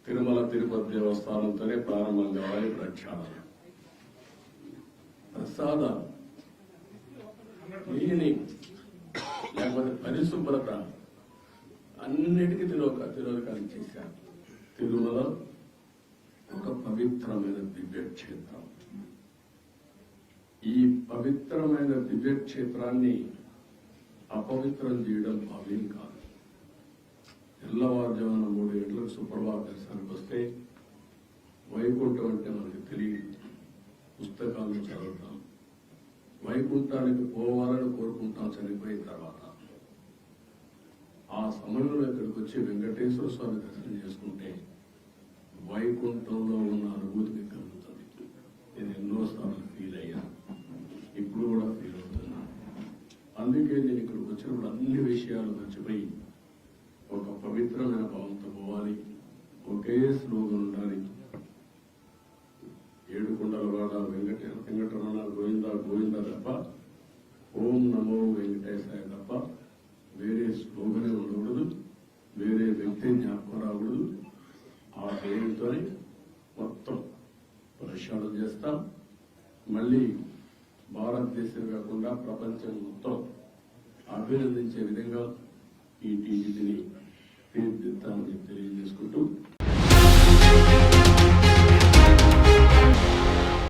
తిరుమల తిరుపతి దేవస్థానంతోనే ప్రారంభం కావాలి ప్రక్షాళన. ప్రసాదాలు క్లీనింగ్ లేకపోతే పరిశుభ్రత అన్నిటికీ తిరోధకాలు చేశారు. తిరుమల ఒక పవిత్రమైన దివ్య క్షేత్రం. ఈ పవిత్రమైన దివ్య క్షేత్రాన్ని అపవిత్రం చేయడం భావ్యం కాదు. తెల్లవారుజామున 3 గంటలకు సుప్రభాత దర్శనానికి వస్తే వైకుంఠం అంటే మనకు తెలియదు. పుస్తకాలను చదువుతాం, వైకుంఠానికి పోవాలని కోరుకుంటాం చనిపోయిన తర్వాత. ఆ సమయంలో ఇక్కడికి వచ్చి వెంకటేశ్వర స్వామి దర్శనం చేసుకుంటే వైకుంఠంలో ఉన్న అనుభూతిని కలుగుతుంది. నేను ఎన్నోసార్లు ఫీల్ అయ్యాను, ఇప్పుడు కూడా ఫీల్ అవుతున్నా. అందుకే నేను ఇక్కడికి వచ్చినప్పుడు అన్ని విషయాలు మర్చిపోయి ఒక పవిత్రమైన భావంతో పోవాలి. ఒకే స్లోగన్ ఉండాలి. 7 కొండల వాడ వెంకటరమణ గోవింద గోవింద తప్ప, ఓం నమో వెంకటేశాయ తప్ప వేరే స్లోగనే ఉండకూడదు, వేరే వ్యక్తి జ్ఞాపకం రాకూడదు. ఆ పేరుతోనే మొత్తం ప్రక్షాళన చేస్తాం. మళ్ళీ భారతదేశం కాకుండా ప్రపంచం మొత్తం అభినందించే విధంగా ఈ టీజీని తీర్చిదిద్దామని తెలియజేసుకుంటూ